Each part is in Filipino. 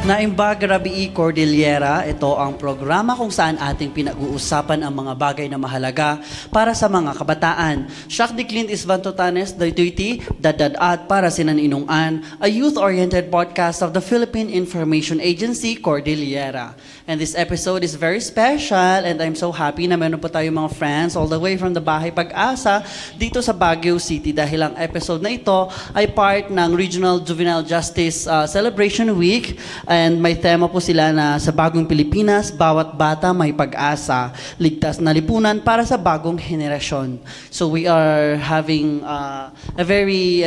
Naimbag Rabii Cordillera, ito ang programa kung saan ating pinag-uusapan ang mga bagay na mahalaga para sa mga kabataan. Siak di Clint Isvantotanes, Daytuiti, Dadad para Sinaninungan, a youth-oriented podcast of the Philippine Information Agency, Cordillera. And this episode is very special and I'm so happy na meron po tayo mga friends all the way from the Bahay Pag-asa dito sa Baguio City dahil ang episode na ito ay part ng Regional Juvenile Justice Celebration Week. And may tema po sila na sa Bagong Pilipinas, bawat bata may pag-asa, ligtas na lipunan para sa bagong henerasyon. So we are having a very,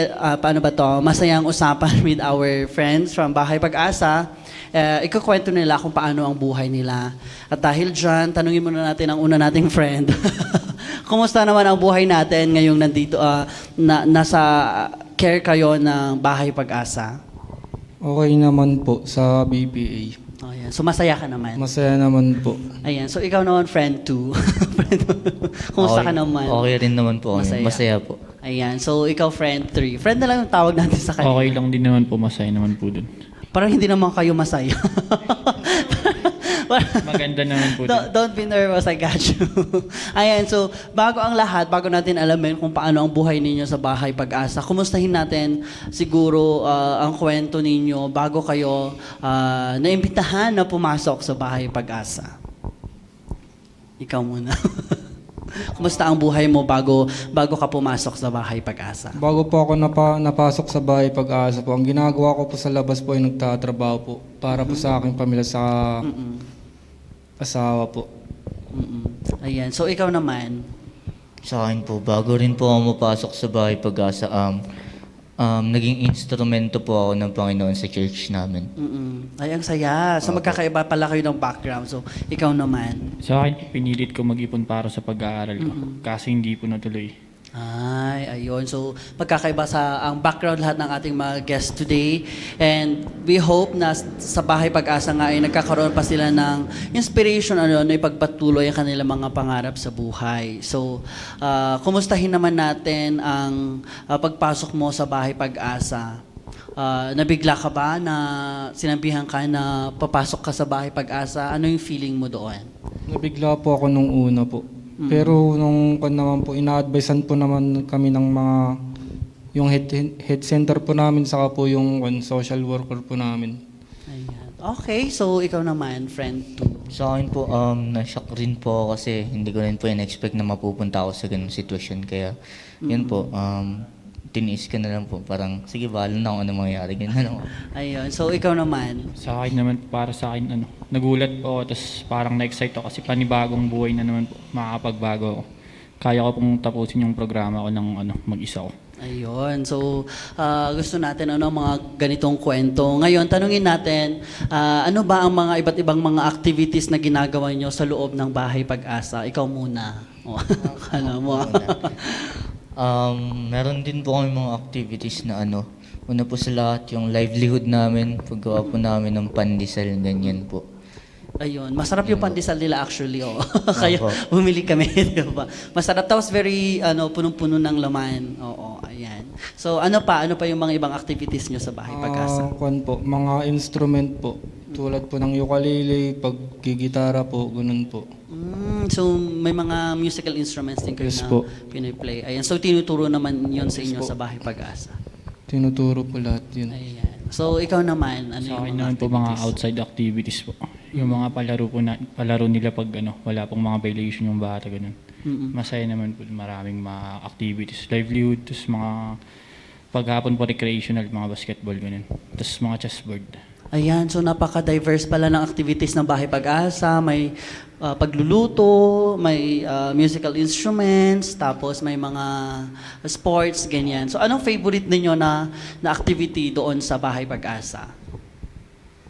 masayang usapan with our friends from Bahay Pag-asa. Ikukwento nila kung paano ang buhay nila. At dahil dyan, tanungin muna natin ang una nating friend. Kumusta naman ang buhay natin ngayong nandito, nasa care kayo ng Bahay Pag-asa? Okay naman po sa BPA. Oh, yan. So masaya ka naman? Masaya naman po. Ayan. So ikaw naman, friend 2. Kumusta ka naman? Okay rin naman po. Masaya po. Ayan. So ikaw, friend 3. Friend na lang yung tawag natin sa kanya. Okay lang din naman po, masaya naman po dun. Parang hindi naman kayo masaya. Maganda naman po dun. Don't be nervous, I got you. Ayan, so bago ang lahat, bago natin alamin kung paano ang buhay ninyo sa Bahay Pag-asa, kumustahin natin siguro ang kwento ninyo bago kayo naimbitahan na pumasok sa Bahay Pag-asa. Ikaw muna. Kumusta ang buhay mo bago ka pumasok sa Bahay Pag-asa? Bago po ako napasok sa Bahay Pag-asa po, ang ginagawa ko po sa labas po ay nagtatrabaho po para po sa aking pamilya sa asawa po. Ayan, so ikaw naman? Sa akin po, bago rin po ako mapasok sa Bahay Pag-asa, naging instrumento po ako ng Panginoon sa church namin. Ay, ang saya. So magkakaiba pala kayo ng background. So ikaw naman? Sa akin, pinilit ko mag-ipon para sa pag-aaral ko. Kasi hindi po natuloy. Ay, ayun. So, magkakaiba sa ang background lahat ng ating mga guests today. And we hope na sa Bahay Pag-asa nga ay nagkakaroon pa sila ng inspiration na ipagpatuloy ang kanilang mga pangarap sa buhay. So, kumustahin naman natin ang pagpasok mo sa Bahay Pag-asa. Nabigla ka ba na sinabihan ka na papasok ka sa Bahay Pag-asa? Ano yung feeling mo doon? Nabigla po ako nung una po. Pero nung naman po, ina-advisean po naman kami ng mga, yung head center po namin, saka po yung social worker po namin. Ayan. Okay, so ikaw naman, friend 2. Sa akin po, na-shock rin po ako kasi hindi ko rin po in-expect na mapupunta ako sa ganung sitwasyon. Kaya, yun po, tiniis ka na lang po. Parang, sige, bahala na kung ano mangyayari. Ganun. Ayun, so ikaw naman? Sa akin naman, para sa akin, nagulat po ako, tapos parang na-excite ako kasi panibagong buhay na naman po, makakapagbago ako. Kaya ko pong tapusin yung programa ko ng mag-isa ko. Ayun. So, gusto natin mga ganitong kwento. Ngayon, tanungin natin, ano ba ang mga iba't ibang mga activities na ginagawa nyo sa loob ng Bahay Pag-asa? Ikaw muna. Kala mo. Meron din po kami mga activities na una po sa lahat, yung livelihood namin, paggawa po namin ng pandesal, ganyan po. Ayun, masarap yung pandesal nila actually. Kaya bumili kami, di ba? Masarap, tapos very punong-puno ng laman. Oo, ayan. So ano pa yung mga ibang activities nyo sa Bahay Pag-asa? Mga instrument po. Tulad po ng ukulele, paggigitara po, ganun po. So may mga musical instruments din kayo Yes na po. piniplay. Ayan, so tinuturo naman yun sa inyo po. sa Bahay Pag-asa. Tinuturo po lahat yun. Ayan. So ikaw naman, ano Sa yung akin mga naman po, mga activities? outside activities po. Yung mga palaro nila pag wala pong mga violation yung bata, ganun. Masaya naman po, maraming mga activities. Livelihood, tapos mga paghapon po recreational, mga basketball, ganun. Tapos mga chessboard. Ayan, so napaka-diverse pala ng activities ng Bahay Pag-asa. May pagluluto, may musical instruments, tapos may mga sports, ganyan. So anong favorite ninyo na activity doon sa Bahay Pag-asa?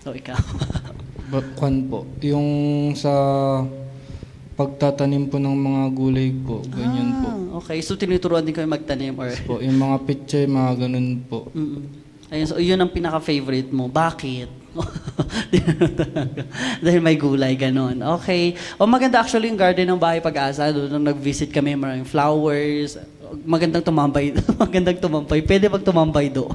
So ikaw. Po, yung sa pagtatanim po ng mga gulay po, ganyan po. Okay, so tinuturuan din kayo magtanim or... Po, yung mga pitche, mga ganun po. Ayun, so yun ang pinaka-favorite mo. Bakit? Dahil may gulay, ganun. Okay. Maganda actually yung garden ng Bahay Pag-asa. Doon nung nag-visit kami, maraming flowers. magandang tumambay. Magandang tumambay. Pwede bang tumambay doon?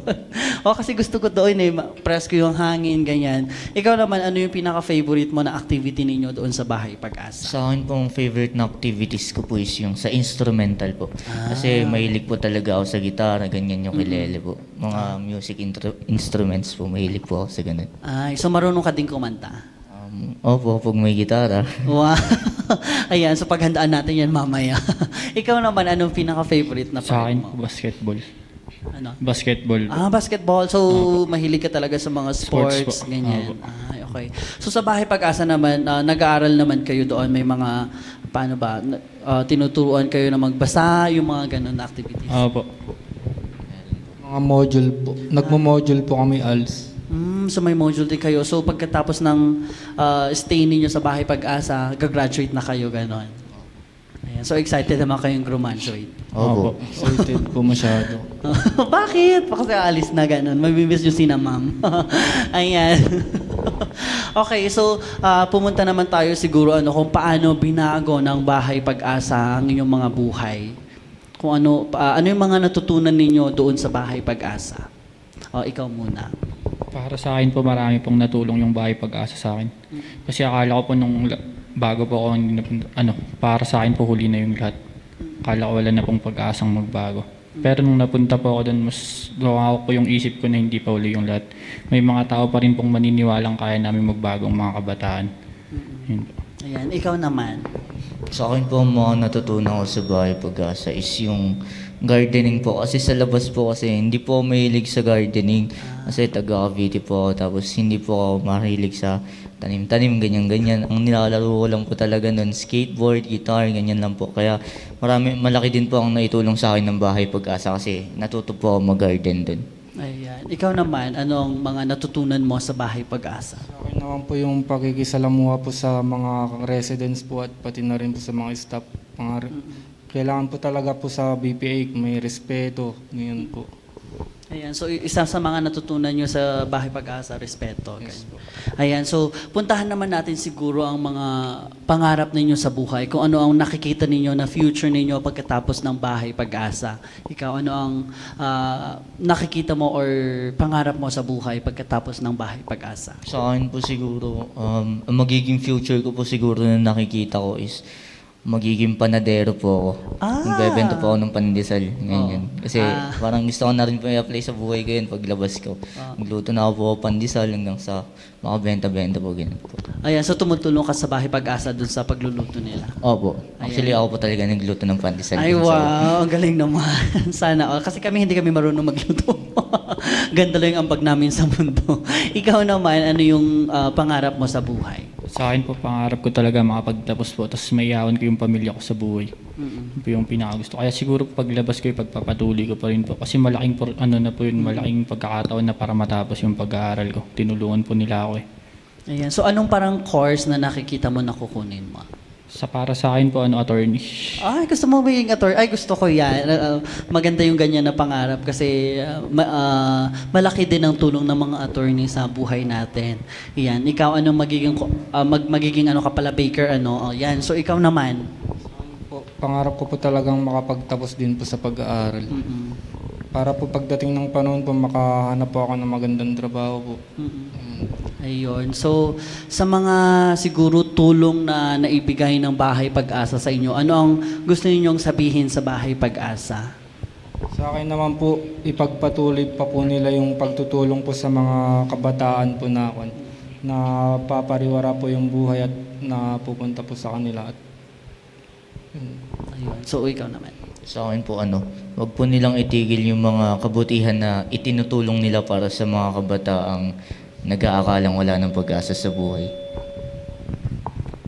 O kasi gusto ko doon press ko yung hangin, ganyan. Ikaw naman, ano yung pinaka-favorite mo na activity ninyo doon sa Bahay Pag-asa? Sa akin pong favorite na activities ko po is yung sa instrumental po. Kasi mahilig po talaga ako sa gitara, ganyan yung kilele po. Mga music instruments po, mahilig po ako sa ganun. Ay, so marunong ka din kumanta? Opo, pag may gitara. Wow. Ayan, so paghandaan natin yan mamaya. Ikaw naman, anong pinaka-favorite na Sa part akin, mo? basketball. Ano? Basketball. Basketball. So, mahilig ka talaga sa mga sports, Sports po. ganyan. Ay, okay. So, sa Bahay Pag-asa naman, nag-aaral naman kayo doon. May mga, paano ba, tinuturuan kayo na magbasa, yung mga ganun na activities. Opo. Mga module po. Nagmo-module po kami ALS. So may module din kayo. So pagkatapos ng stay ninyo sa Bahay Pag-asa, gagraduate na kayo, ganon. Ayan. So excited naman kayong graduate. Opo. Excited po masyado. Bakit? Kasi alis na ganon. Mamimiss nyo si na ma'am. Ayan. Okay, so pumunta naman tayo siguro kung paano binago ng Bahay Pag-asa ang inyong mga buhay. Kung ano yung mga natutunan ninyo doon sa Bahay Pag-asa. Ikaw muna. Para sa akin po, marami pong natulong yung Bahay Pag-asa sa akin. Kasi akala ko po bago po ako, para sa akin po huli na yung lahat. Akala ko wala na pong pag-asang magbago. Pero nung napunta po ako doon, mas gawa ko yung isip ko na hindi pa huli yung lahat. May mga tao pa rin pong maniniwalang kaya namin magbago ang mga kabataan. Yun po. Ayan, ikaw naman. Sa akin po, ang mga natutunan ko sa Bahay Pag-asa is yung gardening po. Kasi sa labas po kasi hindi po ako mahilig sa gardening. Kasi taga-Cavite po ako. Tapos hindi po ako mahilig sa tanim-tanim, ganyan-ganyan. Ang nilalaro ko lang po talaga nun, skateboard, guitar, ganyan lang po. Kaya malaki din po ang naitulong sa akin ng Bahay Pag-asa kasi natuto po ako mag-garden dun. Ayan. Ikaw naman, anong mga natutunan mo sa Bahay Pag-asa? Sa akin naman po yung pakikisalamuha po sa mga residents po at pati na rin po sa mga staff. Kailangan po talaga po sa BPA may respeto, ngayon po. Ayan, so isa sa mga natutunan nyo sa Bahay Pag-asa, respeto. Ayan, so puntahan naman natin siguro ang mga pangarap ninyo sa buhay. Kung ano ang nakikita ninyo na future ninyo pagkatapos ng Bahay Pag-asa. Ikaw, ano ang nakikita mo or pangarap mo sa buhay pagkatapos ng Bahay Pag-asa? Sa akin po siguro, ang magiging future ko po siguro na nakikita ko is magiging panadero po ako. Magbebenta po ako ng pandesal. Ganyan. Kasi parang gusto ko na rin po i-apply sa buhay ko yun paglabas ko. Magluto na ako po ako pandesal hanggang sa makabenta-benta po. Ganyan po. Ayan, so tumutulong ka sa Bahay Pag-asa dun sa pagluluto nila. Opo. Actually, ako po talaga nagluto ng pandesal. Ay, dun sa- wow. Ang galing naman. Sana. Kasi hindi kami marunong magluto. Ganda lang yung ambag namin sa mundo. Ikaw naman, ano yung pangarap mo sa buhay? Sa akin po, pangarap ko talaga makapagtapos po. Tapos maiyawan ko yung pamilya ko sa buhay. Yun po yung pinakagusto. Kaya siguro paglabas ko, pagpapatuloy ko pa rin po. Kasi malaking, malaking pagkakataon na para matapos yung pag-aaral ko. Tinulungan po nila ako eh. Ayan. So, anong parang course na nakikita mo na kukunin mo? Para sa akin po, attorney. Ay, gusto mo maging attorney? Ay, gusto ko yan. Maganda yung ganyan na pangarap kasi malaki din ang tulong ng mga attorney sa buhay natin. Yan. Ikaw, anong magiging ano ka pala, baker, yan. So, ikaw naman. Pangarap ko po talagang makapagtapos din po sa pag-aaral. Para po pagdating ng panahon po, makahanap po ako ng magandang trabaho po. Ayun. So, sa mga siguro tulong na naibigay ng Bahay Pag-asa sa inyo, ano ang gusto ninyong sabihin sa Bahay Pag-asa? Sa akin naman po, ipagpatuloy pa po nila yung pagtutulong po sa mga kabataan po na papariwara po yung buhay at na pupunta po sa kanila. Ayun. So, ikaw naman. Sa akin po, wag po nilang itigil yung mga kabutihan na itinutulong nila para sa mga kabataang nag-aakalang wala ng pag-asa sa buhay.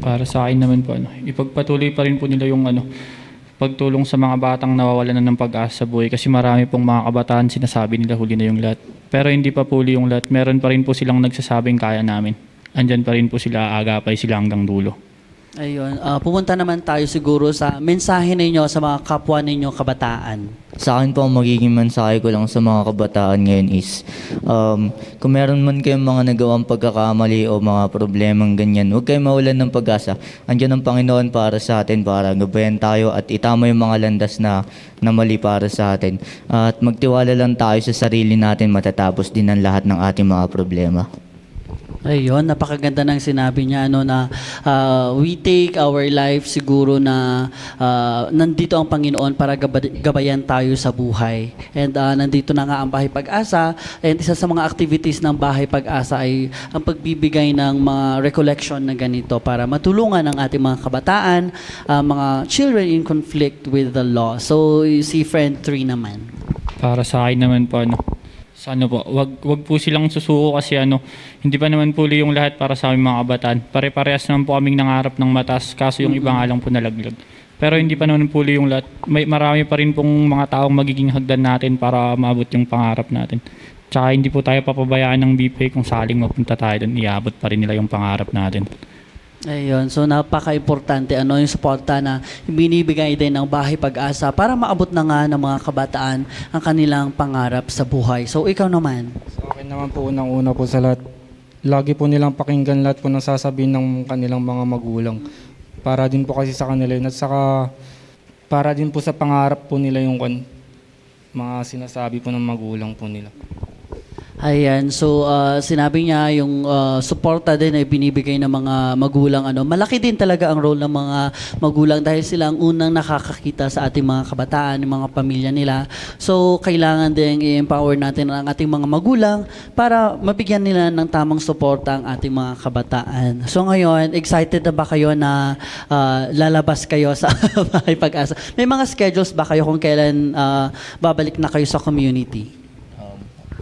Para sa akin naman po, ipagpatuloy pa rin po nila yung pagtulong sa mga batang nawawalan na ng pag-asa sa buhay. Kasi marami pong mga kabataan sinasabi nila huli na yung lahat. Pero hindi pa po huli yung lahat. Meron pa rin po silang nagsasabing kaya namin. Andyan pa rin po sila, agapay sila hanggang dulo. Ayun, pumunta naman tayo siguro sa mensahe ninyo sa mga kapwa ninyo kabataan. Sa akin po, ang magiging mensahe ko lang sa mga kabataan ngayon is, kung meron man kayong mga nagawang pagkakamali o mga problemang ganyan, huwag kayong mawalan ng pag-asa. Andiyan ang Panginoon para sa atin, para gabayan tayo at itama yung mga landas na mali para sa atin. At magtiwala lang tayo sa sarili natin, matatapos din ang lahat ng ating mga problema. Ayun, napakaganda ng sinabi niya na we take our life siguro na nandito ang Panginoon para gabayan tayo sa buhay. And nandito na nga ang Bahay Pag-asa, and isa sa mga activities ng Bahay Pag-asa ay ang pagbibigay ng mga recollection na ganito para matulungan ang ating mga kabataan, mga children in conflict with the law. So si Friend 3 naman. Para sa akin naman po, sa po, wag po silang susuko kasi hindi pa naman po yung lahat para sa aming mga kabataan. Pare-parehas naman po kaming nangarap ng matas, kaso yung iba nga lang po nalaglag. Pero hindi pa naman po yung lahat. Marami pa rin pong mga taong magiging hagdan natin para maabot yung pangarap natin. Tsaka hindi po tayo papabayaan ng BPA kung saling mapunta tayo doon, iabot pa rin nila yung pangarap natin. Ayun, so napaka-importante yung suporta na binibigay din ng Bahay Pag-asa para maabot na nga ng mga kabataan ang kanilang pangarap sa buhay. So ikaw naman. Sa akin naman po, unang-una po sa lahat, lagi po nilang pakinggan lahat po ng sasabihin ng kanilang mga magulang. Para din po kasi sa kanila yun. At saka, para din po sa pangarap po nila yung mga sinasabi po ng magulang po nila. Ayan, so sinabi niya yung suporta din ay binibigay ng mga magulang. Malaki din talaga ang role ng mga magulang dahil sila ang unang nakakakita sa ating mga kabataan, yung mga pamilya nila. So kailangan din i-empower natin ang ating mga magulang para mabigyan nila ng tamang suporta ang ating mga kabataan. So ngayon, excited na ba kayo na lalabas kayo sa Bahay Pag-asa? May mga schedules ba kayo kung kailan babalik na kayo sa community?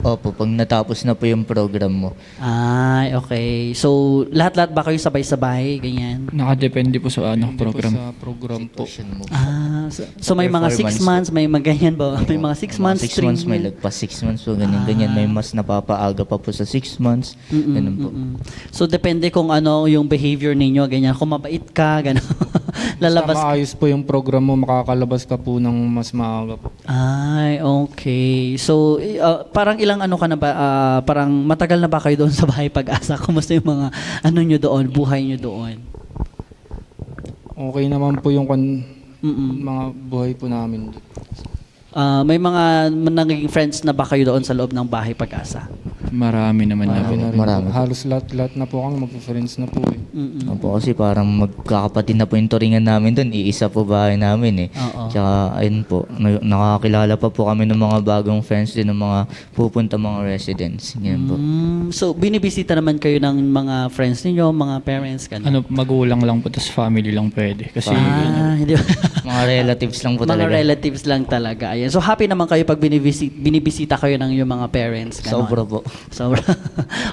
Opo, pag natapos na po yung program mo. Ay, okay. So, lahat-lahat ba kayo sabay-sabay? Ganyan? Nakadepende po sa Depende program. Po sa program po. Sitwasyon mo. So may mga 6 Performance months, may mga ganyan ba? May mga 6 months, 6 months, may lagpas 6 months po, ganyan. May mas napapaaga pa po sa 6 months. Ganun po. So, depende kung ano yung behavior ninyo, ganyan. Kung mabait ka, gano'n. Lalabas Basta ka. maayos po yung program mo, makakalabas ka po ng mas maaga po. Ay, okay. So, parang ilang ka na ba? Parang matagal na ba kayo doon sa Bahay Pag-asa? Kumusta yung mga nyo doon, buhay nyo doon? Okay naman po yung mga buhay po namin. May mga naging friends na ba kayo doon sa loob ng Bahay Pag-asa? Marami naman na po. Marami na rin Marami po. po. Halos lahat na po kami magpo-friends na po eh. Opo, kasi parang magkakapatid na po yung turingan namin doon. Iisa po bahay namin eh. Oo. Tsaka ayun po, nakakilala pa po kami ng mga bagong friends din, ng mga pupunta mga residents. Ganyan po. So, binibisita naman kayo ng mga friends ninyo, mga parents, gano'n? Magulang lang po, tas family lang pwede. Kasi Hindi ba? Mga relatives lang po Mga talaga. relatives lang talaga. Ayan. So, happy naman kayo pag binibisita kayo ng yung mga parents. Ganon. Sobra po. Sobra.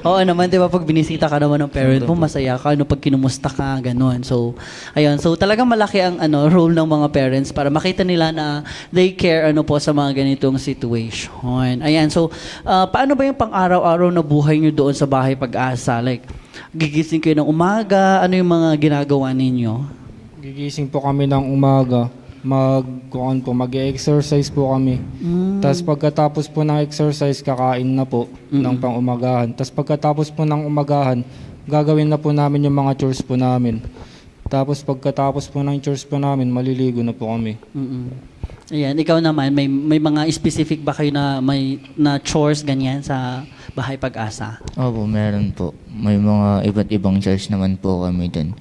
Oo naman, di ba? Pag binisita ka naman ng parent mo, masaya ka. Pag kinumusta ka, gano'n. So, ayun. So, talagang malaki ang role ng mga parents para makita nila na they care po sa mga ganitong situation. Ayan. So, paano ba yung pang-araw-araw na buhay nyo doon sa Bahay Pag-asa? Like, gigising kayo ng umaga? Ano yung mga ginagawa ninyo? Gigising po kami ng umaga, mag-exercise po kami. Tapos pagkatapos po ng exercise, kakain na po ng pang-umagahan. Tapos pagkatapos po ng umagahan, gagawin na po namin yung mga chores po namin. Tapos pagkatapos po ng chores po namin, maliligo na po kami. Ayan, ikaw naman, may mga specific ba kayo na chores ganyan sa Bahay Pag-asa? Opo, meron po. May mga iba't ibang church naman po kami doon.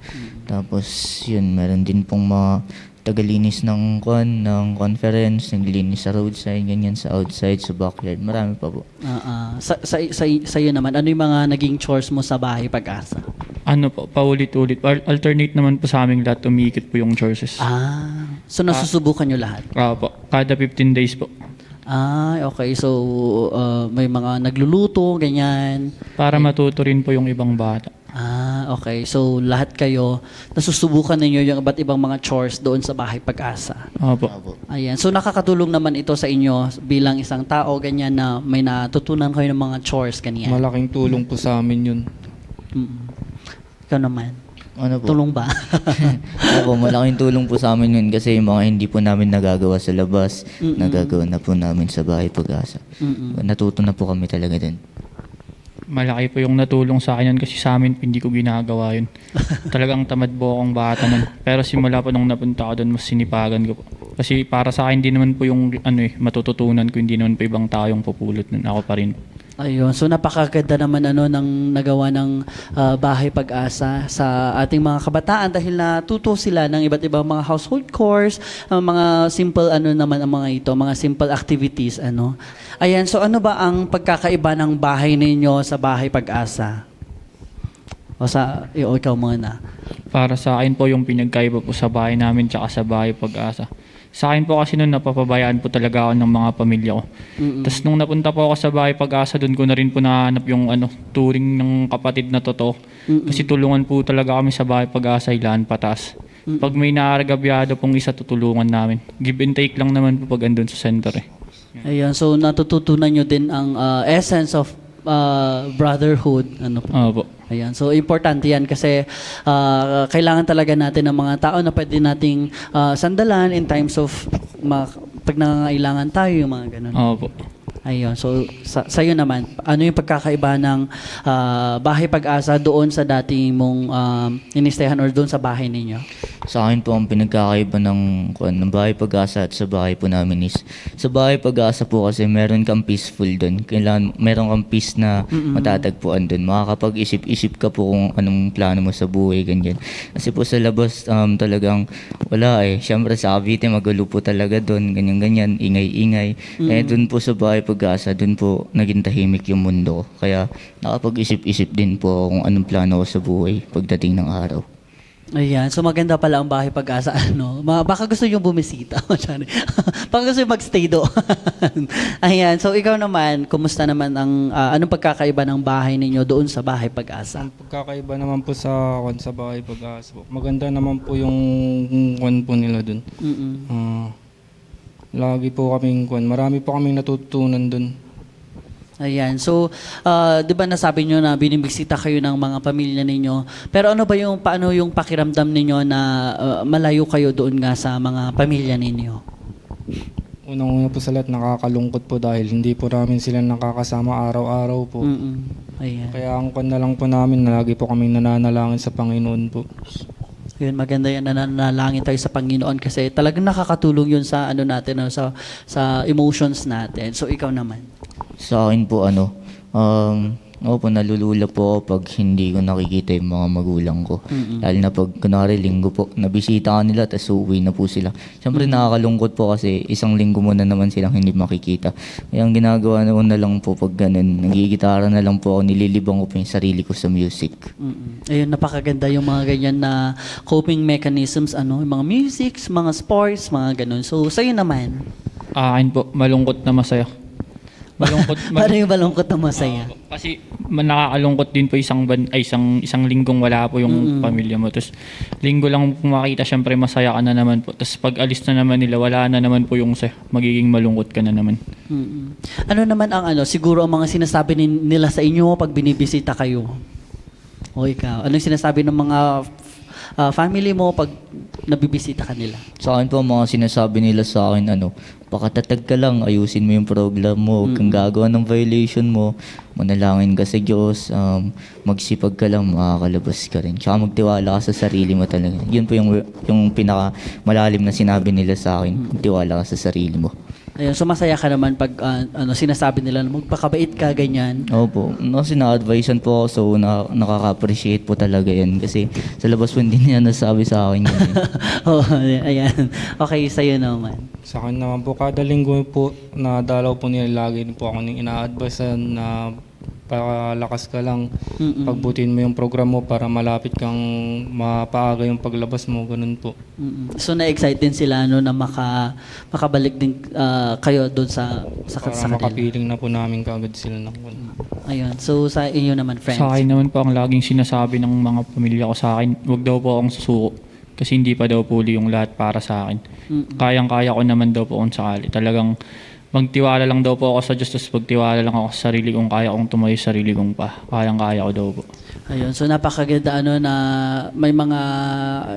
Tapos yun, meron din pong mga tagalinis ng conference, naglilinis sa roadside, ganyan sa outside, sa backyard. Marami pa po. Sa'yo naman, ano yung mga naging chores mo sa Bahay Pag-asa? Paulit-ulit. Alternate naman po sa aming lahat, umiikot po yung choices. So nasusubukan nyo lahat? Po, kada 15 days po. Okay. So, may mga nagluluto, ganyan. Para matuto rin po yung ibang bata. Okay. So, lahat kayo, nasusubukan ninyo yung iba't ibang mga chores doon sa Bahay Pag-asa. Opo. Ayan. So, nakakatulong naman ito sa inyo bilang isang tao, ganyan na may natutunan kayo ng mga chores, ganyan. Malaking tulong po sa amin yun. Ikaw naman. Ano po? Tulong ba? Opo, malaking tulong po sa amin yun kasi yung mga hindi po namin nagagawa sa labas, nagagawa na po namin sa bahay pag-asa. Natuto na po kami talaga din. Malaki po yung natulong sa akin yun kasi sa amin hindi ko ginagawa yun. Talagang tamad po akong bata nun. Pero simula po nung napunta ako doon, mas sinipagan ko po. Kasi para sa akin, hindi naman po yung matututunan ko, hindi naman po ibang tao yung pupulot nun. Ako pa rin. Ayun. So napakaganda naman ng nagawa ng Bahay Pag-asa sa ating mga kabataan dahil natuto sila ng iba't ibang mga household chores, mga simple naman ang mga ito, mga simple activities Ayan, so ano ba ang pagkakaiba ng bahay ninyo sa Bahay Pag-asa? O ikaw muna. Para sa akin po yung pinagkaiba po sa bahay namin tsaka sa bahay pag-asa. Sa akin po kasi noon napapabayaan po talaga ako ng mga pamilya ko. Tapos nung napunta po ako sa bahay pag-asa, doon ko na rin po nahanap yung turing ng kapatid na totoo. Kasi tulungan po talaga kami sa bahay pag-asa, ilan patas. Pag may naaragabyado pong isa, tutulungan namin. Give and take lang naman po pag andun sa center Ayan, so natututunan nyo din ang essence of brotherhood. Opo. Ayan, so importante yan kasi kailangan talaga natin ng mga tao na pwede nating sandalan in times of pag nangangailangan tayo, yung mga ganun. Opo. Ayun, so sa'yo naman, ano yung pagkakaiba ng Bahay Pag-asa doon sa dating mong inistehan or doon sa bahay ninyo? Sa akin po ang pinagkakaiba ng bahay pag-asa at sa bahay po namin is sa bahay pag-asa po kasi meron kang peaceful doon. Kailangan meron kang peace na matatagpuan doon. Makakapag-isip-isip ka po kung anong plano mo sa buhay, ganyan. Kasi po sa labas talagang wala Siyempre sa Cavite magulo po talaga doon, ganyan-ganyan, ingay-ingay. Doon po sa bahay pag-asa, doon po naging tahimik yung mundo ko. Kaya nakapag-isip-isip din po kung anong plano ko sa buhay pagdating ng araw. Ayan, so maganda pala ang Bahay Pag-asa. Baka gusto nyo bumisita. Baka gusto nyo magstay doon. Ayan, so ikaw naman, kumusta naman anong pagkakaiba ng bahay ninyo doon sa Bahay Pag-asa? Ang pagkakaiba naman po sa bahay pag-asa po. Maganda naman po yung po nila dun. Lagi po marami po kaming natutunan dun. Ayan. So, 'di ba nasabi niyo na binibisita kayo ng mga pamilya ninyo. Pero paano yung pakiramdam ninyo na malayo kayo doon nga sa mga pamilya ninyo? Unang-una po sa lahat, nakakalungkot po dahil hindi po namin sila nakakasama araw-araw po. Ayan. Kaya ang na lang po namin, lagi po kaming nananalangin sa Panginoon po. Yun, maganda yan na nanalangin tayo sa Panginoon kasi talagang nakakatulong yun sa natin, sa emotions natin. So, ikaw naman. Sa akin po nalulula po ako pag hindi ko nakikita yung mga magulang ko. Lalo na pag kunwari linggo po, nabisita ka nila tapos uuwi na po sila. Siyempre nakakalungkot po kasi isang linggo mo na naman silang hindi makikita. Kaya ang ginagawa ko na lang po pag ganun, nagigitara na lang po ako, nililibang ko po yung sarili ko sa music. Ayun, napakaganda yung mga ganyan na coping mechanisms, yung mga musics, mga sports, mga ganun. So, sa'yo naman. Akin po, malungkot na masaya. Paano yung malungkot na masaya? Kasi nakakalungkot din po isang linggong wala po yung pamilya mo. Tapos linggo lang makita, syempre masaya ka na naman po. Tapos pag alis na naman nila, wala na naman po yung magiging malungkot ka na naman. Ano naman ang siguro ang mga sinasabi nila sa inyo pag binibisita kayo? O ikaw, anong sinasabi ng mga family mo pag nabibisita ka nila? Sa akin po, mga sinasabi nila sa akin, pakatatag ka lang, ayusin mo yung program mo, kung gagawa ng violation mo, manalangin ka sa Diyos, magsipag ka lang, makakalabas ka rin. Tsaka magtiwala ka sa sarili mo talaga. Yun po yung pinaka malalim na sinabi nila sa akin, tiwala ka sa sarili mo. Ayun, so masaya ka naman pag sinasabi nila na magpakabait ka, ganyan. Opo. Kasi na-advisean po ako, so nakaka-appreciate po talaga yan. Kasi sa labas po hindi niya nasabi sa akin yun. Ayan. Okay, sa'yo naman. Sa akin naman po, kada linggo po, nadalaw po nila, lagi po ako nang ina-advise na pakalakas ka lang, pagbutin mo yung program mo para malapit kang mapaaga yung paglabas mo, ganun po. So na-excite din sila na makabalik din kayo doon sa Para kanila. makapiling na po namin kaagad sila ng Ayun. So sa inyo naman, friends. Sa akin naman po ang laging sinasabi ng mga pamilya ko sa akin, wag daw po akong susuko. Kasi hindi pa daw po yung lahat para sa akin. Kayang-kaya ko naman daw po kung sakali. Talagang magtiwala lang daw po ako sa Diyos, tapos pagtiwala lang ako sa sarili kong kaya kong tumayo sa sarili kong pa. Kayang-kaya ko daw po. Ayun, so napakaganda na may mga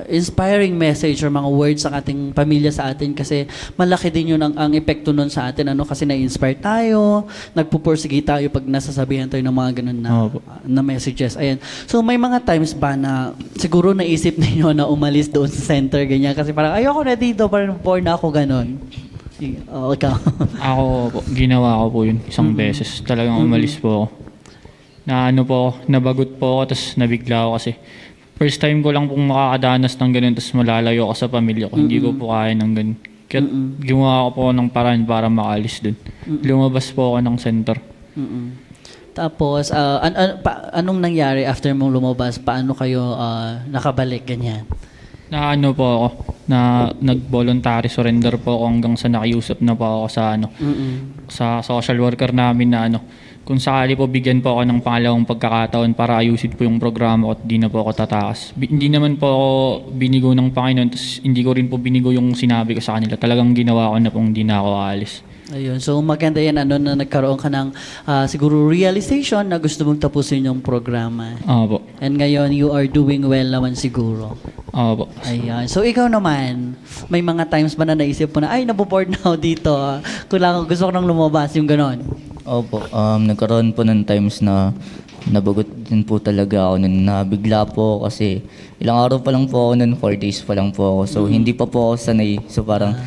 inspiring message or mga words sa ating pamilya sa atin kasi malaki din yun ang epekto nun sa atin kasi na-inspire tayo, nagpupursige tayo pag nasasabihan tayo ng mga ganun Opo. na messages. Ayan. So may mga times ba na siguro naisip ninyo na umalis doon sa center ganyan kasi parang ayoko na dito, parang bored na ako ganun. Ikaw. Ako po, ginawa ko po yun isang beses. Talagang umalis po ako. Na ano po ako, nabagot po ako, tapos nabigla ako kasi first time ko lang pong makakadanas ng ganun, tapos malalayo ako sa pamilya ko. Hindi ko po kaya ng ganun. Kaya gumawa ko po ng paraan para makaalis dun. Lumabas po ako ng center. Tapos, anong nangyari after mong lumabas? Paano kayo nakabalik ganyan? Na ano po ako, na nag-voluntary surrender po ako hanggang sa nakiusap na po ako sa sa social worker namin na kung sakali po bigyan po ako ng pangalawang pagkakataon para ayusin po yung programa ko at di na po ako tatakas. Hindi naman po ako binigo ng Panginoon, tapos hindi ko rin po binigo yung sinabi ko sa kanila. Talagang ginawa ko na pong di na ako aalis. Ayun. So maganda yan na nagkaroon ka ng siguro realization na gusto mong tapusin yung programa. Opo. And ngayon, you are doing well naman siguro. Opo. Ayan. So ikaw naman, may mga times ba na naisip mo na, ay, naboboard na ako dito. Gusto ko nang lumabas, yung ganon. Opo, nagkaroon po ng times na nabagot din po talaga ako nun. Nabigla po kasi ilang araw pa lang po ako nun, 4 days pa lang po ako. So hindi pa po ako sanay. So parang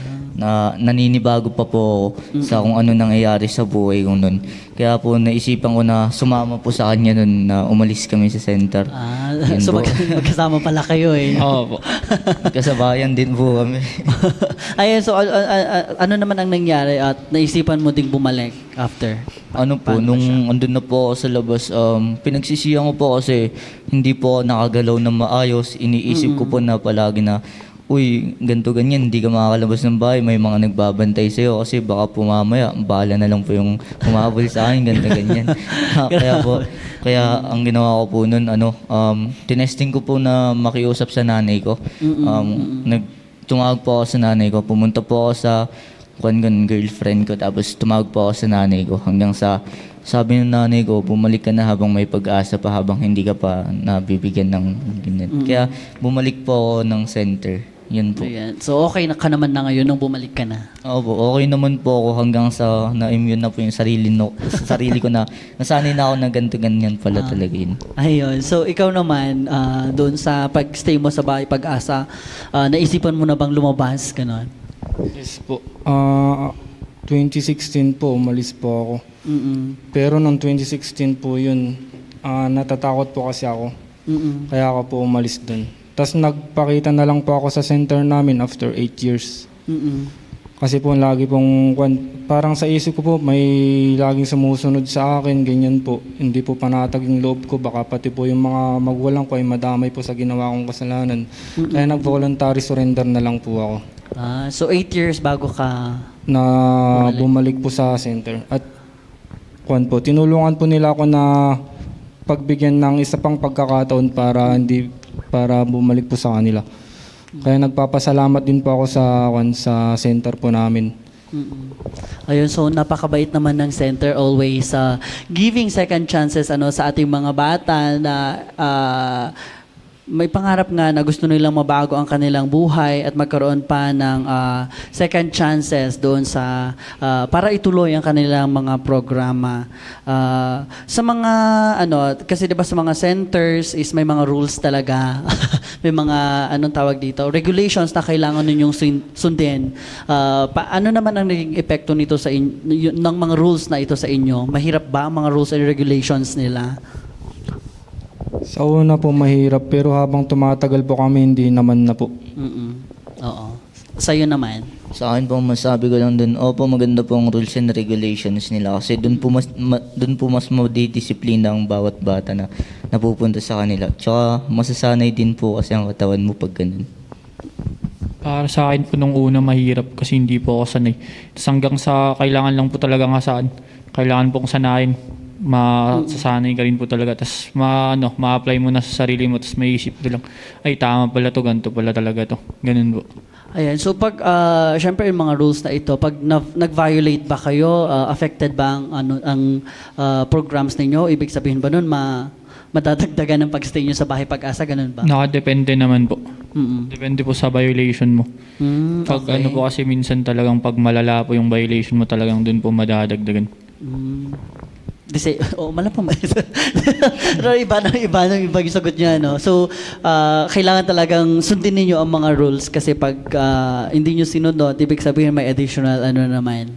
naninibago pa po ako sa kung ano nangyayari sa buhay ko nun. Kaya po naisipan ko na sumama po sa kanya nun na umalis kami sa center. Yun So po. magkasama pala kayo eh. Opo. Kasabayan din po kami. Ayun, so ano naman ang nangyari at naisipan mo ding bumalik after? Ano po, nung andun na po ako sa labas, pinagsisiyan ko po kasi hindi po ako nakagalaw na maayos. Iniisip ko po na palagi na, uy, ganito ganyan, hindi ka makakalabas ng bahay, may mga nagbabantay sa'yo kasi baka pumamaya, bahala na lang po yung humabol sa akin, ganito ganyan. Kaya ang ginawa ko po nun, tinesting ko po na makiusap sa nanay ko. Tumawag po ako sa nanay ko, pumunta po ako sa girlfriend ko, tapos tumawag po ako sa nanay ko hanggang sa sabi ng nanay ko, bumalik ka na habang may pag-asa pa, habang hindi ka pa nabibigyan ng ganyan. Kaya bumalik po ako ng center. Yun po. Ayan. So okay na ka naman na ngayon nung bumalik ka na. Opo, okay naman po ako hanggang sa na-immune na po yung sarili ko na nasanay na ako na ganito ganyan pala talaga yun. Ayun. So ikaw naman, doon sa pag-stay mo sa bahay pag-asa, naisipan mo na bang lumabas? Ganon? Yes po. 2016 po, umalis po ako. Pero nung 2016 po yun, natatakot po kasi ako. Kaya ako po umalis dun. Tapos nagpakita na lang po ako sa center namin after 8 years. Kasi po lagi pong, parang sa isip ko po, may laging sumusunod sa akin, ganyan po. Hindi po panatag yung loob ko, baka pati po yung mga magulang ko ay madamay po sa ginawa kong kasalanan. Kaya nag-voluntary surrender na lang po ako. So 8 years bago ka... Na bumalik po sa center. At tinulungan po nila ako na pagbigyan ng isa pang pagkakataon para bumalik po sa kanila. Kaya nagpapasalamat din po ako sa center po namin. Ayun, so napakabait naman ng center, always giving second chances sa ating mga bata na may pangarap nga na gusto nilang mabago ang kanilang buhay at magkaroon pa ng second chances doon sa para ituloy ang kanilang mga programa. Sa mga kasi 'di ba sa mga centers is may mga rules talaga. May mga tawag dito, regulations na kailangan ninyong sundin. Ano naman ang naging epekto nito sa ng mga rules na ito sa inyo? Mahirap ba ang mga rules and regulations nila? Sa una po mahirap, pero habang tumatagal po kami, hindi naman na po. Oo. Sa'yo naman? Sa akin po, masabi ko lang dun, maganda po ang rules and regulations nila kasi dun po mas madidisiplina ang bawat bata na napupunta sa kanila. Tsaka masasanay din po kasi ang katawan mo pag ganun. Para sa akin po nung una mahirap kasi hindi po ako sanay. Tapos hanggang sa kailangan lang po talaga kailangan pong sanayin. Masasanay ka rin po talaga. Tapos ma-apply mo na sa sarili mo. Tapos maisip ko lang, ay tama pala to, ganito pala talaga to. Ganun po. Ayan, so pag, syempre yung mga rules na ito, pag nag-violate ba kayo, affected ba ang programs ninyo? Ibig sabihin ba nun, madadagdagan ng pag-stay nyo sa bahay pag-asa, ganun ba? Nakadepende naman po. Mm-mm. Depende po sa violation mo. Pag Okay. ano po kasi minsan talagang pag malala po yung violation mo talagang dun po madadagdagan. Malapang. Pero iba yung sagot niya, no? So, kailangan talagang sundin ninyo ang mga rules kasi pag hindi nyo sinunod, ibig sabihin may additional naman.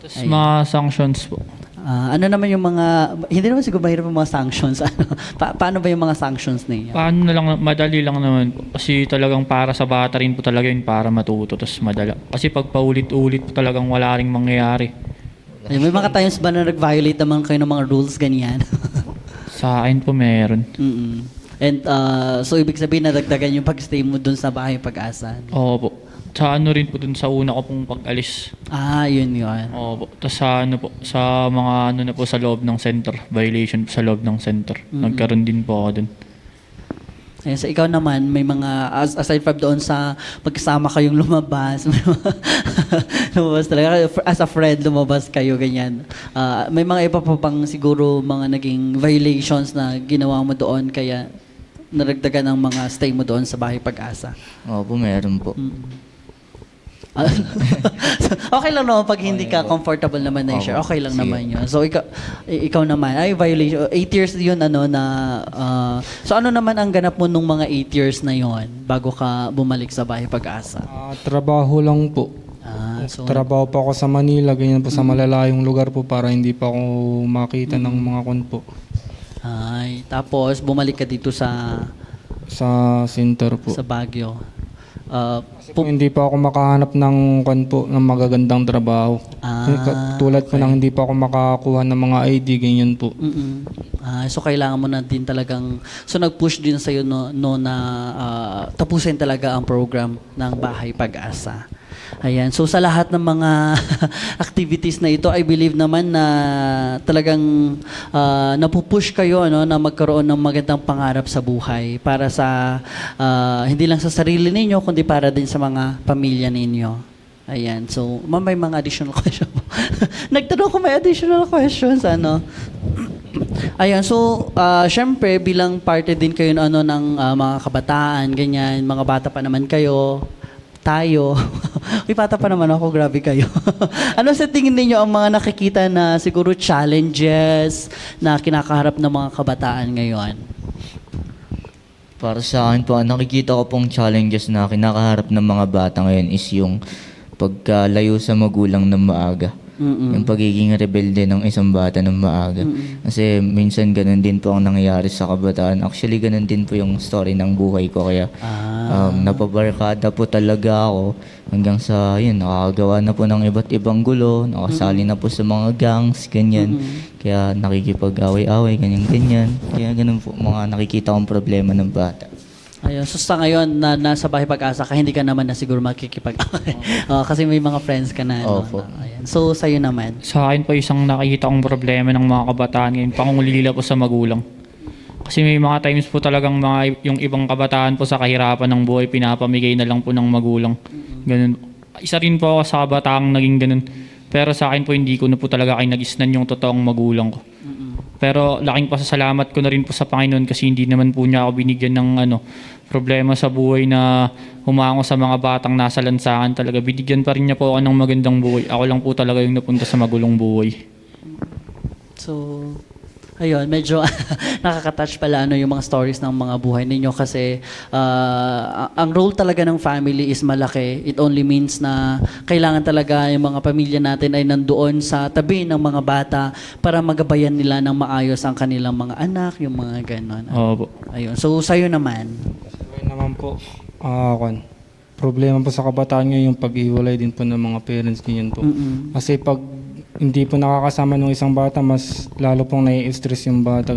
Tapos mga sanctions po. Ano naman yung mga, hindi naman siguro mahirap yung mga sanctions. Paano ba yung mga sanctions ninyo? Paano na lang, madali lang naman po. Kasi talagang para sa bata rin po talaga yun para matuto. Tapos madala. Kasi pag paulit-ulit po talagang wala ring mangyayari. Ay, may mga times ba na nag-violate naman kayo ng mga rules ganyan? Sa akin po meron. Mm-mm. And so ibig sabihin nadagdagan yung pag-stay mo dun sa bahay pag-asa. Oo po. Sa ano rin po dun sa una ko pong pag-alis. Yun. Oo po. Tapos sa ano po, sa mga ano na po sa loob ng center. Violation po sa loob ng center. Nagkaroon din po ako dun. Ayan, so ikaw naman, may mga, aside from doon sa magkasama kayong lumabas, lumabas talaga, as a friend, lumabas kayo, ganyan. May mga iba pa pang siguro mga naging violations na ginawa mo doon, kaya naragdagan ang mga stay mo doon sa bahay pag-asa. Opo, meron po. Okay lang naman pag hindi ka comfortable naman na i-share. Okay lang Sige. naman yun. So ikaw naman, violation, 8 years yun so ano naman ang ganap mo nung mga 8 years na yon bago ka bumalik sa bahay pag-asa? Trabaho lang po. So, Trabaho pa ako sa Manila, ganyan po sa malalayong lugar po para hindi pa ako makita ng mga kon po. tapos bumalik ka dito sa Center po. Baguio. Kasi po, hindi pa ako makahanap ng kon po ng magagandang trabaho. Tulad po nang hindi pa ako makakuha ng mga ID, ganyan po. So kailangan mo na din talagang, so nag-push din sa'yo na tapusin talaga ang program ng Bahay Pag-asa. Ayan. So sa lahat ng mga activities na ito, I believe naman na talagang napupush kayo na magkaroon ng magandang pangarap sa buhay para sa hindi lang sa sarili ninyo kundi para din sa mga pamilya ninyo. Ayan. So, may mga additional questions. Nagtanong ko may additional questions Ayan, so syempre bilang parte din kayo ng mga kabataan, ganyan, mga bata pa naman kayo, tayo. Uy, bata pa naman ako, grabe kayo. Ano sa tingin ninyo ang mga nakikita na siguro challenges na kinakaharap ng mga kabataan ngayon? Para sa akin po, ang nakikita ko pong challenges na kinakaharap ng mga bata ngayon is yung pagkalayo sa magulang ng maaga. Yung pagiging rebelde ng isang bata ng maaga. Kasi minsan ganun din po ang nangyayari sa kabataan. Actually, ganun din po yung story ng buhay ko. Kaya napabarkada po talaga ako hanggang sa yun, nakakagawa na po ng iba't ibang gulo, nakasali na po sa mga gangs, ganyan. Kaya nakikipag-away-away, ganyan-ganyan. Kaya ganun po mga nakikita kong problema ng bata. Ayun, so sa ngayon na nasa Bahay Pag-asa ka, hindi ka naman na siguro makikipag kasi may mga friends ka na. Opo. Ayan. So sa'yo naman. Sa akin po isang nakikita kong problema ng mga kabataan ngayon, pangungulila po sa magulang. Kasi may mga times po talagang yung ibang kabataan po sa kahirapan ng buhay, pinapamigay na lang po ng magulang. Ganun. Isa rin po ako sa kabataang naging ganun. Pero sa akin po hindi ko na po talaga kinagisnan yung totoong magulang ko. Pero laking pasasalamat ko na rin po sa Panginoon kasi hindi naman po niya ako binigyan ng problema sa buhay na humango sa mga batang nasa lansangan talaga. Binigyan pa rin niya po ako ng magandang buhay. Ako lang po talaga yung napunta sa magulong buhay. So, ayun, medyo nakaka-touch pala yung mga stories ng mga buhay ninyo kasi ang role talaga ng family is malaki. It only means na kailangan talaga yung mga pamilya natin ay nandoon sa tabi ng mga bata para magabayan nila ng maayos ang kanilang mga anak, yung mga ganon. Opo. Ayun. So, sa'yo naman. Ayun naman po, problema po sa kabataan ngayon yung pag-iwalay din po ng mga parents niyan po. Kasi pag hindi po nakakasama ng isang bata, mas lalo pong nai-stress yung bata,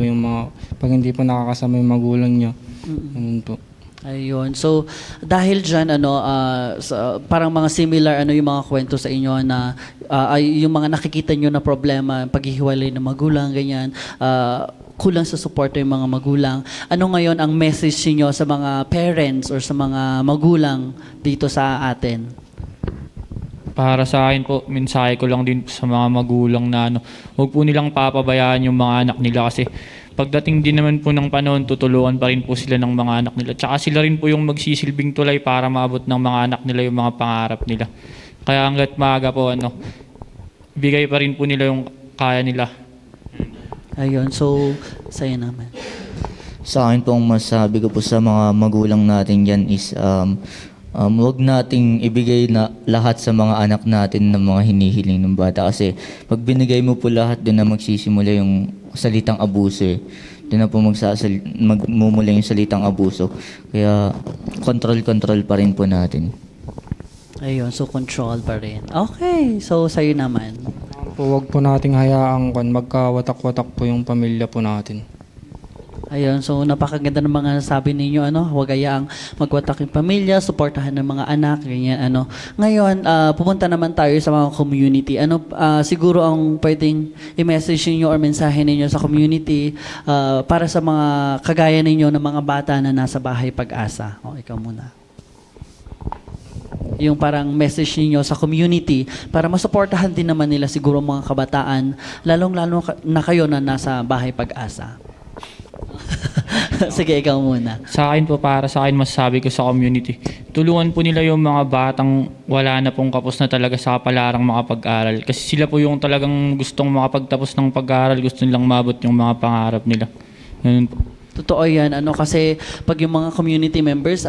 pag hindi po nakakasama yung magulang niya. Ganun po. Ayun. So, dahil dyan, parang mga similar, yung mga kwento sa inyo na yung mga nakikita nyo na problema, paghihiwalay ng magulang, ganyan, kulang sa suporta yung mga magulang. Ano ngayon ang message niyo sa mga parents or sa mga magulang dito sa atin? Para sa akin po, mensahe ko lang din po sa mga magulang na huwag po nilang papabayaan yung mga anak nila kasi pagdating din naman po ng panahon, tutulungan pa rin po sila ng mga anak nila. Tsaka sila rin po yung magsisilbing tulay para maabot ng mga anak nila yung mga pangarap nila. Kaya hanggat maaga po, bigay pa rin po nila yung kaya nila. Ayun, so, sa'yo naman. Sa akin po, ang masabi ko po sa mga magulang natin yan is huwag nating ibigay na lahat sa mga anak natin ng mga hinihiling ng bata. Kasi pag binigay mo po lahat, doon na magsisimula yung salitang abuso eh. Doon na po magmumula yung salitang abuso. Kaya control pa rin po natin. Ayun, so control pa rin. Okay, so sa'yo naman. Huwag po nating hayaang magkawatak-watak po yung pamilya po natin. Ayun, so napakaganda ng mga sabi ninyo, huwag hayaang magwatak yung pamilya, suportahan ng mga anak, ganyan, Ngayon, pumunta naman tayo sa mga community. Siguro ang pwedeng i-message ninyo or mensahe ninyo sa community para sa mga kagaya ninyo ng mga bata na nasa bahay pag-asa. O, ikaw muna. Yung parang message niyo sa community para masuportahan din naman nila siguro mga kabataan, lalong-lalo na kayo na nasa bahay pag-asa. Sige, ikaw muna. Sa akin po, para sa akin, masasabi ko sa community, tulungan po nila yung mga batang wala na pong kapos na talaga sa kapalarang makapag-aral. Kasi sila po yung talagang gustong makapagtapos ng pag-aaral, gusto nilang mabot yung mga pangarap nila. Ganun po. Totoo yan, kasi pag yung mga community members,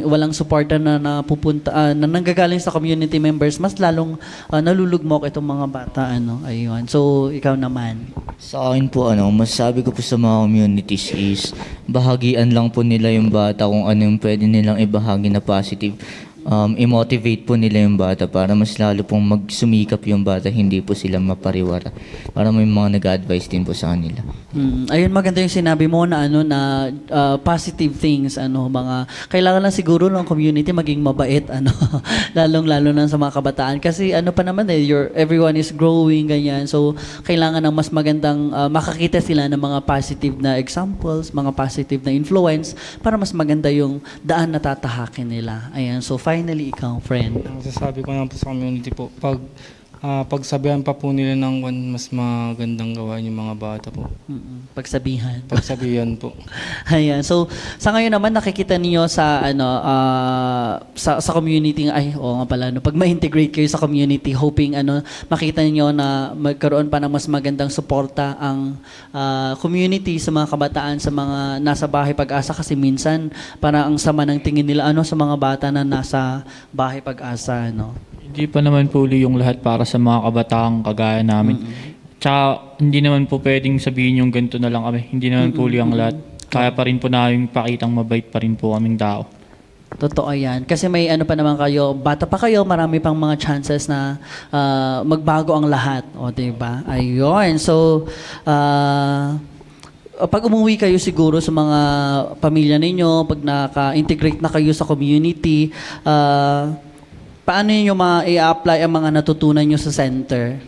walang suporta na napupunta, na nanggagaling sa community members, mas lalong nalulugmok itong mga bata, ayun. So, ikaw naman. Sa akin po, masasabi ko po sa mga communities is bahagian lang po nila yung bata kung ano yung pwede nilang ibahagi na positive. I-motivate po nila yung bata para mas lalo pong magsumikap yung bata, hindi po sila mapariwara. Para may mga nag-advise din po sa kanila. Ayun, maganda yung sinabi mo na positive things, mga kailangan lang siguro ng community maging mabait, lalong-lalo na sa mga kabataan kasi pa naman everyone is growing ganyan. So kailangan ng mas magandang makakita sila ng mga positive na examples, mga positive na influence para mas maganda yung daan na tatahakin nila. Ayan, so finally ikaw, friend. Ang sasabi ko naman po sa community po, pagsabihan pa po nila ng mas magandang gawain yung mga bata po. Pagsabihan. Pagsabihan po. Ayan. So, sa ngayon naman nakikita niyo sa sa community nga pala pag ma-integrate kayo sa community, hoping makita niyo na magkaroon pa ng mas magandang suporta ang community sa mga kabataan, sa mga nasa bahay pag-asa kasi minsan parang ang sama ng tingin nila sa mga bata na nasa bahay pag-asa, Hindi pa naman po yung lahat para sa mga kabataang kagaya namin. Tsaka hindi naman po pwedeng sabihin yung ganito na lang kami. Hindi naman po ang lahat. Kaya pa rin po namin pakitang mabait pa rin po kaming tao. Totoo yan. Kasi may pa naman kayo, bata pa kayo, marami pang mga chances na magbago ang lahat. O, diba? Ayun. So, pag umuwi kayo siguro sa mga pamilya ninyo, pag naka-integrate na kayo sa community, paano nyo ma-i-apply ang mga natutunan nyo sa center?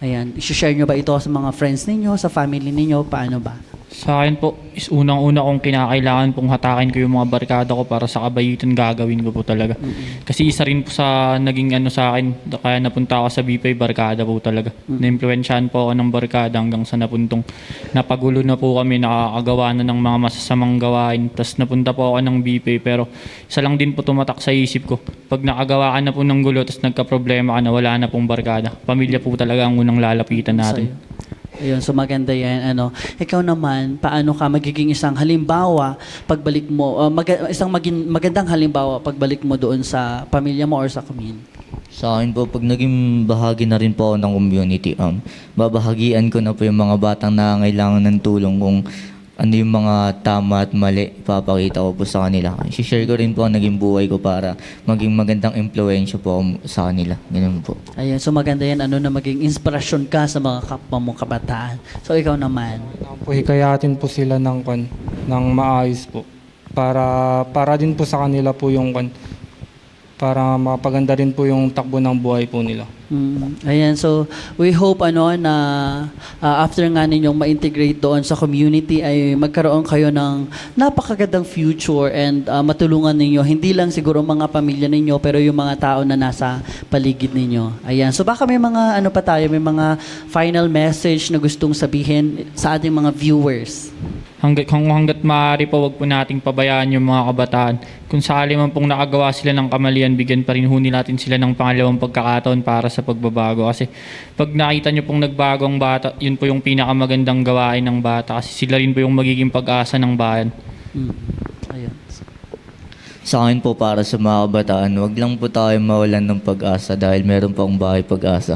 Ayan, i-share nyo ba ito sa mga friends ninyo, sa family ninyo? Paano ba? Sa akin po, is unang-una kong kinakailangan pong hatakin ko yung mga barkada ko para sa kabayitan gagawin ko po talaga. Kasi isa rin po sa naging sa akin, kaya napunta ako sa BP, barkada po talaga. Na-influensyahan po ako ng barkada hanggang sa napagulo na po kami, nakakagawa na ng mga masasamang gawain. Tapos napunta po ako ng BP, pero isa lang din po tumatak sa isip ko. Pag nakagawa ka na po ng gulo, tapos nagka-problema ka na, wala na pong barkada. Pamilya po talaga ang unang lalapitan natin. Ayun, so maganda yan. Ikaw naman, paano ka magiging isang halimbawa pagbalik mo, magandang halimbawa pagbalik mo doon sa pamilya mo or sa community? Sa akin po, pag naging bahagi na rin po ako ng community, babahagian ko na po yung mga batang nangangailangan ng tulong kung ano yung mga tama at mali, papakita ko po sa kanila. I-share ko rin po ang naging buhay ko para maging magandang impluwensya po ako sa kanila. Ganun po. Ayun, so maganda yan, na maging inspirasyon ka sa mga kapwa mong kabataan. So ikaw naman. Po, hikayatin po sila ng maayos po. Para din po sa kanila po yung para mapaganda rin po yung takbo ng buhay po nila. Ayan, so we hope na after nga ninyong ma-integrate doon sa community ay magkaroon kayo ng napakagandang future and matulungan ninyo hindi lang siguro mga pamilya ninyo pero yung mga tao na nasa paligid ninyo. Ayan, so baka may mga pa tayo, may mga final message na gustong sabihin sa ating mga viewers. Hanggat maaari po, wag po nating pabayaan yung mga kabataan. Kung sakali man pong nakagawa sila ng kamalian, bigyan pa rin natin sila ng pangalawang pagkakataon para sa pagbabago. Kasi pag nakita nyo pong nagbago ang bata, yun po yung pinakamagandang gawain ng bata. Kasi sila rin po yung magiging pag-asa ng bayan. Ayun. Sa akin po para sa mga kabataan, wag lang po tayo mawalan ng pag-asa dahil meron pang bahay pag-asa.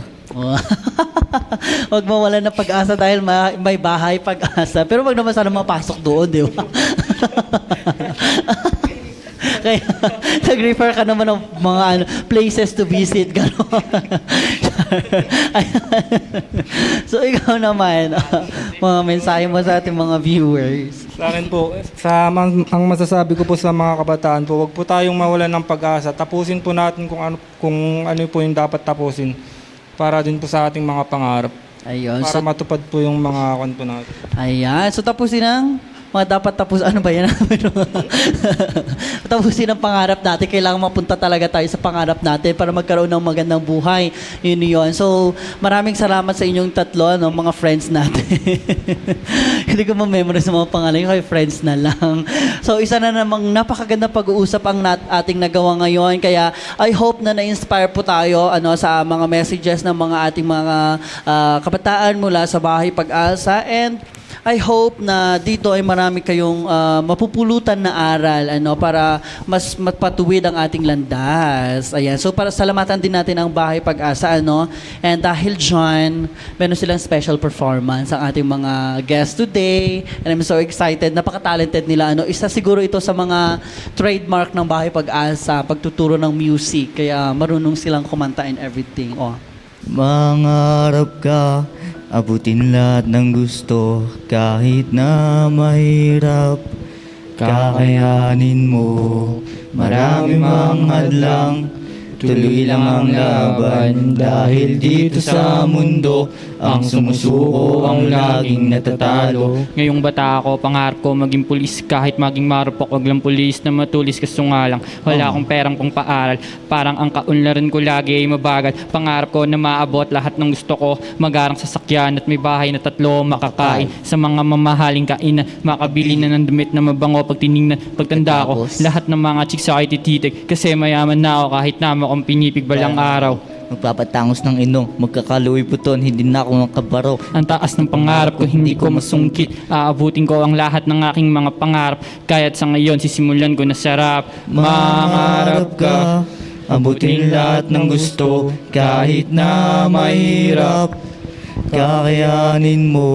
Huwag mawalan ng pag-asa dahil may bahay pag-asa. Pero wag naman sana mapasok doon, di ba? Kaya nag-refer ka naman ng mga places to visit. So ikaw naman, mga mensahe mo sa ating mga viewers. Sa akin po, ang masasabi ko po sa mga kabataan po, wag po tayong mawalan ng pag-asa. Tapusin po natin kung ano po yung dapat tapusin para din po sa ating mga pangarap. Ayun. Para matupad po yung mga kanto natin. Ayan. So tapusin ang mga dapat tapos, ano ba yan? Tapusin ang pangarap natin. Kailangan mapunta talaga tayo sa pangarap natin para magkaroon ng magandang buhay. Yun. So, maraming salamat sa inyong tatlo, mga friends natin. Hindi ko ma-memorize sa mga pangalan. Kayo friends na lang. So, isa na namang napakaganda pag-uusap ang ating nagawa ngayon. Kaya, I hope na na-inspire po tayo sa mga messages ng mga ating mga kabataan mula sa Bahay Pag-asa. And I hope na dito ay marami kayong mapupulutan na aral para mas mapatuwid ang ating landas. Ayan. So para salamatan din natin ang Bahay Pag-asa And dahil John, meron silang special performance ang ating mga guests today. And I'm so excited. Napaka-talented nila. Isa siguro ito sa mga trademark ng Bahay Pag-asa, pagtuturo ng music. Kaya marunong silang kumanta and everything. Mangarap ka, abutin lahat ng gusto, kahit na mahirap, kakayanin mo. Marami mang hadlang, tuloy lang ang laban. Dahil dito sa mundo, ang sumusuko ang laging natatalo. Ngayong bata ako, pangarap ko maging pulis. Kahit maging marupok, wag lang pulis na matulis. Kaso nga lang, wala akong perang pang paaral. Parang ang kaunlaran ko lagi ay mabagal. Pangarap ko na maabot lahat ng gusto ko. Magarang sasakyan at may bahay na 3 makakain. Sa mga mamahaling kainan, makabili na ng damit na mabango. Pag tinignan, pagtanda ko, lahat ng mga chicks sa itititig. Kasi mayaman na ako kahit nama kong pinipig balang araw. Magpapatangos ng magkakaluwi puton, hindi na ako nakabaro. Ang taas ng pangarap ko, hindi ko masungkit. Aabutin ko ang lahat ng aking mga pangarap. Kaya't sa ngayon, sisimulan ko na sarap. Mangarap ka, abutin lahat ng gusto, kahit na mahirap, kakayanin mo.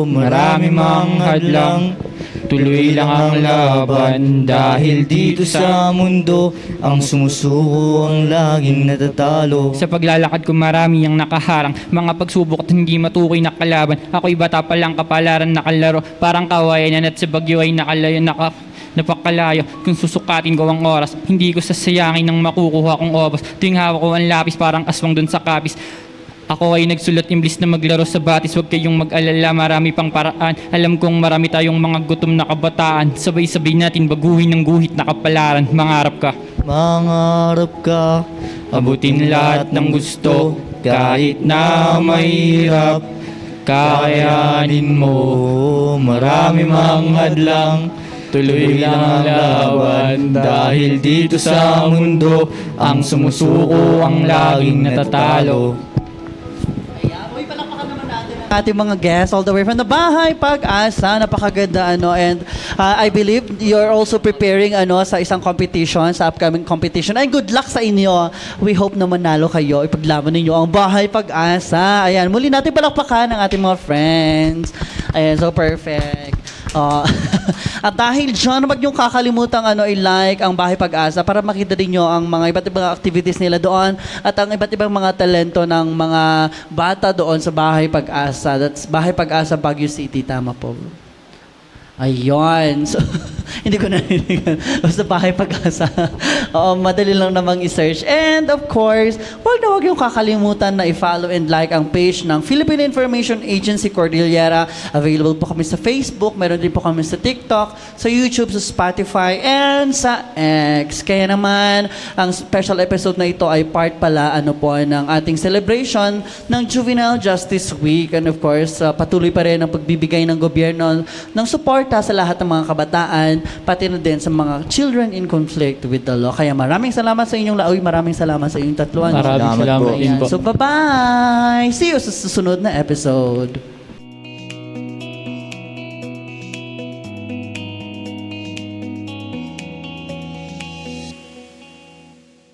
Marami mang hadlang, tuloy lang ang laban. Dahil dito sa mundo, ang sumusuko ang laging natatalo. Sa paglalakad ko marami ang nakaharang, mga pagsubok at hindi matukoy na kalaban. Ako'y bata pa lang, kapalaran nakalaro, parang kawayan at sa bagyo ay napakalayo. Kung susukatin ko ang oras, hindi ko sasayangin ng makukuha kong obas. Tuwing hawak ko ang lapis, parang aswang dun sa kapis. Ako ay nagsulat imbis na maglaro sa batis. Huwag kayong mag-alala, marami pang paraan. Alam kong marami tayong mga gutom na kabataan. Sabay-sabay natin baguhin ng guhit na kapalaran. Mangarap ka. Mangarap ka, abutin lahat ng gusto, kahit na mahirap, kakayanin mo. Marami mang hadlang, tuloy lang ang laban. Dahil dito sa mundo, ang sumusuko ang laging natatalo. Ating mga guests all the way from the Bahay Pag-asa. Napakaganda and I believe you're also preparing sa isang competition, sa upcoming competition. And good luck sa inyo. We hope na manalo kayo. Ipaglaban ninyo ang Bahay Pag-asa. Ayan, muli natin palakpakan ang ating mga friends. Ayan, so perfect. At dahil dyan, wag niyong kakalimutang i-like ang Bahay Pag-asa para makita din nyo ang mga iba't ibang activities nila doon at ang iba't ibang mga talento ng mga bata doon sa Bahay Pag-asa. That's Bahay Pag-asa, Baguio City. Tama po. Ayun. So, Hindi ko narinig. Basta Bahay Pag-asa. Oo, madali lang namang i-search. And of course, wag yung kakalimutan na i-follow and like ang page ng Philippine Information Agency Cordillera. Available po kami sa Facebook, meron din po kami sa TikTok, sa YouTube, sa Spotify, and sa X. Kaya naman, ang special episode na ito ay part pala ng ating celebration ng Juvenile Justice Week. And of course, patuloy pa rin ang pagbibigay ng gobyerno ng suporta sa lahat ng mga kabataan, pati na din sa mga children in conflict with the law. Kaya maraming salamat sa inyong laoy, maraming salamat sa inyong tatluan. Maraming salamat din po. So bye-bye! See you sa susunod na episode.